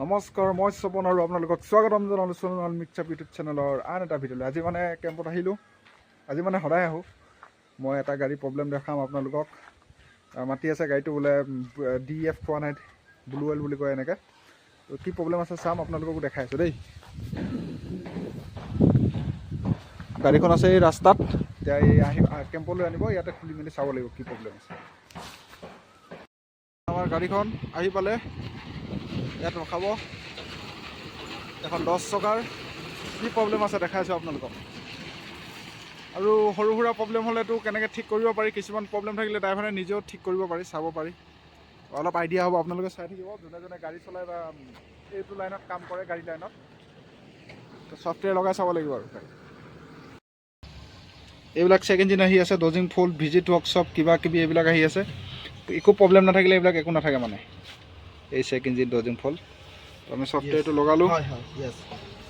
নমস্কাৰ, মই স্বপন আৰু আপোনালোকক স্বাগতম জনালোঁ সোণাল মিক্সআপ ইউটিউব চেনেলৰ আন এটা ভিডিঅ'লৈ। আজি মানে কেম্পত আহিলোঁ। আজি মানে সদায় আহোঁ। মই এটা গাড়ী প্ৰব্লেম দেখাম আপোনালোকক। মাতি আছে গাড়ীটো বোলে DEF পোৱা নাই, ব্লু ৱেল বুলি কয় এনেকৈ। তো কি প্ৰব্লেম আছে চাম, আপোনালোককো দেখাই আছোঁ দেই। গাড়ীখন আছে এই ৰাস্তাত, এতিয়া এই কেম্পলৈ আনিব, ইয়াতে খুলি মেলি চাব লাগিব কি প্ৰব্লেম আছে। আমাৰ গাড়ীখন আহি পালে, ইয়াত ৰখাব। এখন 10 চকাৰ কি প্ৰব্লেম আছে দেখাইছোঁ আপোনালোকক। আৰু সৰু সুৰা প্ৰব্লেম হ'লেতো কেনেকৈ ঠিক কৰিব পাৰি, কিছুমান প্ৰব্লেম থাকিলে ড্ৰাইভাৰে নিজেও ঠিক কৰিব পাৰি, চাব পাৰি। অলপ আইডিয়া হ'ব, আপোনালোকে চাই থাকিব। যোনে যোনে গাড়ী চলায় বা এইটো লাইনত কাম কৰে, গাড়ী লাইনত, তো ছফ্টৱেৰ লগাই চাব লাগিব আৰু। এইবিলাক চেক ইঞ্জিন আহি আছে, ডজিং ফুল, ভিজিট ৱৰ্কশ্বপ, কিবা কিবি এইবিলাক আহি আছে। একো প্ৰব্লেম নাথাকিলে এইবিলাক একো নাথাকে মানে। এই চেক ইঞ্জিন, ডজিং ফুল, আমি ছফ্টৱেৰটো লগালোঁ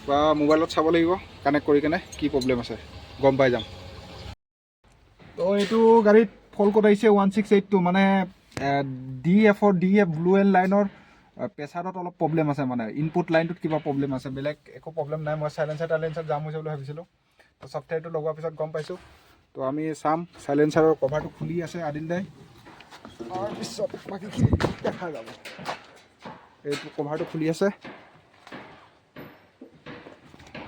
বা মোবাইলত চাব লাগিব কানেক্ট কৰি কেনে কি প্ৰব্লেম আছে গম পাই যাম। তো এইটো গাড়ীত ফল্ট ক'ড আহিছে 1682, মানে DEF ব্লু ৱেল লাইনৰ প্ৰেছাৰত অলপ প্ৰব্লেম আছে, মানে ইনপুট লাইনটোত কিবা প্ৰব্লেম আছে। বেলেগ একো প্ৰব্লেম নাই। মই চাইলেঞ্চাৰ জাম হৈছে বুলি ভাবিছিলোঁ। তো ছফ্টৱেৰটো লগোৱাৰ পিছত গম পাইছোঁ। তো আমি চাম, চাইলেঞ্চাৰৰ কভাৰটো খুলি আছে আদিল দাই, তাৰপিছত বাকীখিনি দেখা যাব। এইটো কভাৰটো খুলি আছে,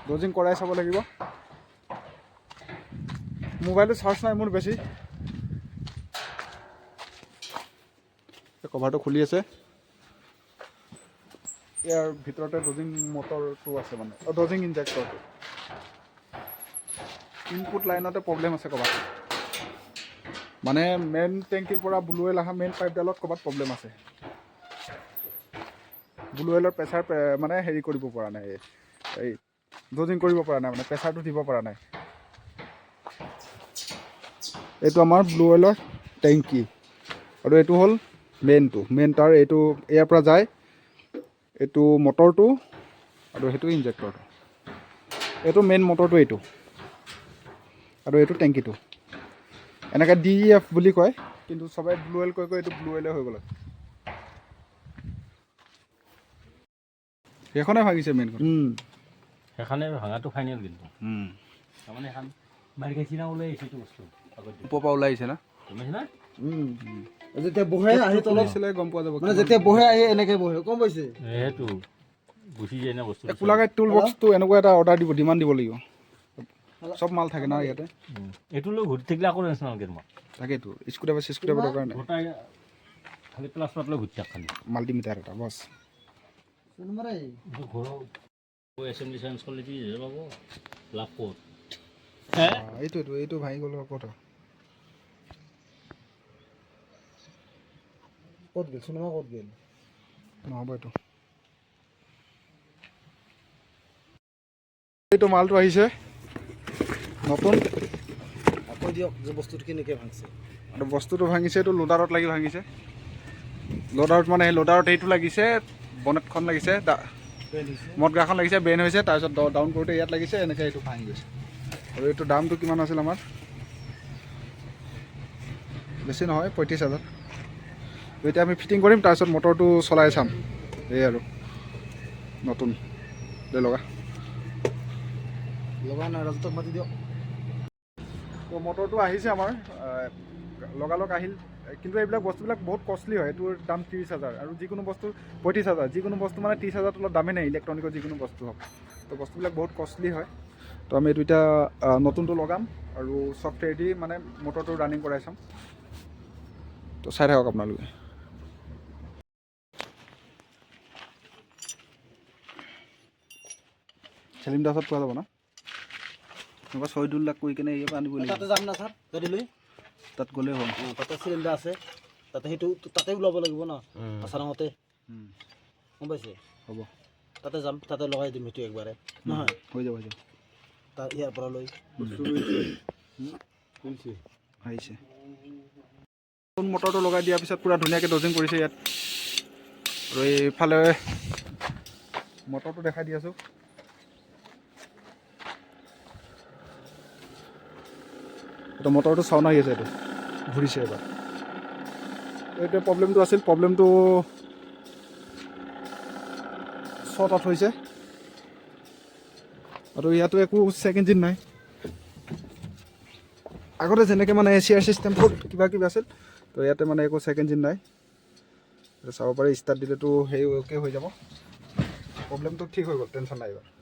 ডজিং কৰাই চাব লাগিব। মোবাইলটো চাৰ্জ নাই মোৰ বেছি। কভাৰটো খুলি আছে, ইয়াৰ ভিতৰতে ডজিং মটৰটো আছে, মানে ডজিং ইনজেক্টৰটো। ইনপুট লাইনতে প্ৰব্লেম আছে ক'ৰবাত, মানে মেইন টেংকিৰ পৰা ব্লু ৱেল অহা মেইন পাইপডালত ক'ৰবাত প্ৰব্লেম আছে। ব্লু ৱেলৰ প্ৰেছাৰ মানে হেৰি কৰিব পৰা নাই, এই ডজিং কৰিব পৰা নাই, মানে প্ৰেছাৰটো দিব পৰা নাই। এইটো আমাৰ ব্লু ৱেলৰ টেংকি, আৰু এইটো হ'ল মেইন তাৰ। এইটো ইয়াৰ পৰা যায়, এইটো মটৰটো, আৰু সেইটো ইনজেক্টৰটো। এইটো মেইন মটৰটো, এইটো, আৰু এইটো টেংকিটো। এনেকৈ DEF বুলি কয়, কিন্তু চবেই ব্লু ৱেল কৈ এইটো ব্লু ৱেলে হৈ গ'ল। সেইখনে ভাঙিছে মেইনখন। সেইখানে ভাঙাটো ফাইনেল, কিন্তু তাৰমানে এখন মাৰি খাইছি না ওলাই আহিছে এইটো বস্তু ওপৰৰ পৰা ওলাই আহিছে না, গম পাইছে না? যেতিয়া বহে আহি তলত গম পোৱা যাব। মানে যেতিয়া বহে আহি এনেকে বহে, গম পাইছে? সেইটো গুচি যায় না বস্তু। কোলাঘাট টুল বক্সটো এনেকুৱা এটা অৰ্ডাৰ দিব, ডিমাণ্ড দিব লাগিব। চব মাল থাকে না ইয়াতে। এইটো লৈ ঘূৰি থাকিলে আকৌ টেনশ্যন নালাগে তোমাৰ। তাকেইতো স্ক্ৰুড্ৰাইভাৰ দৰকাৰ নাই, গোটাই খালি প্লাছ পাত লৈ ঘূৰি থাক খালি। মাল্টিমিটাৰ এটা বছ। ঘৰৰ এছেম্বলি চেঞ্জ কৰিলে কি পাব লাভ ক'ত? এইটো ভাঙি গ'ল ক'ত ক'ত গেল চিনেমা, ক'ত গেল? নহ'ব এইটো মালটো আহিছে নতুন। আকৌ দিয়ক যে বস্তুটো কেনেকৈ ভাঙছে। আৰু বস্তুটো ভাঙিছে, এইটো লোডাৰত লাগি ভাঙিছে। লোডাৰত মানে সেই লোডাৰত এইটো লাগিছে, বনেটখন লাগিছে, মদগাখন লাগিছে, বেন হৈছে। তাৰপিছত ডাউন কৰোঁতে ইয়াত লাগিছে, এনেকৈ এইটো ভাঙি গৈছে। আৰু এইটো দামটো কিমান আছিল আমাৰ? বেছি নহয়, 35,000। এতিয়া আমি ফিটিং কৰিম, তাৰপিছত মটৰটো চলাই চাম। এই আৰু নতুন লৈ লগা নাই, ৰাজতক মাতি দিয়ক। তো মটৰটো আহিছে আমাৰ, লগালগ আহিল। কিন্তু এইবিলাক বস্তুবিলাক বহুত কষ্টলি হয়। এইটোৰ দাম 30,000, আৰু যিকোনো বস্তু 35,000। যিকোনো বস্তু মানে 30,000 তলত দামেই নাই, ইলেক্ট্ৰনিকৰ যিকোনো বস্তু হওক। তো বস্তুবিলাক বহুত কষ্টলি হয়। তো আমি এইটো এতিয়া নতুনটো লগাম, আৰু ছফ্টৱেৰ দি মানে মটৰটো ৰানিং কৰাই চাম। তো চাই থাকক আপোনালোকে। চেলিম দাসত পোৱা যাব না, এনেকুৱা 6-2 লাখ কৰি কেনে ইয়াৰ পৰা আনিব লাগিব। তাতে যাম না ছাৰ, গাড়ী লৈ তাত গ'লেই হ'ল। তাতে চিলিণ্ডাৰ আছে, তাতে সেইটো তাতে ওলাব লাগিব ন আচাৰামতে, গম পাইছে? হ'ব, তাতে যাম, তাতে লগাই দিম সেইটো একবাৰে, নহয় হৈ যাব। তাৰ ইয়াৰ পৰা লৈ আহিছে। মটৰটো লগাই দিয়াৰ পিছত পূৰা ধুনীয়াকৈ ডজিং কৰিছে ইয়াত। আৰু এইফালে মটৰটো দেখাই দি আছোঁ। এইটো মটৰটো চাউণ্ড আহি আছে, এইটো ঘূৰিছে এবাৰ। এইটো প্ৰব্লেমটো আছিল, প্ৰব্লেমটো ছটাত হৈছে আৰু ইয়াতো একো চেক ইঞ্জিন নাই আগতে যেনেকৈ মানে এচিয়াৰ চিষ্টেম কিবা কিবি আছিল তো ইয়াতে মানে একো চেক ইঞ্জিন নাই চাব পাৰি ষ্টাৰ্ট দিলেতো সেই অ'কে হৈ যাব প্ৰব্লেমটো ঠিক হৈ গ'ল টেনশ্যন নাই এইবাৰ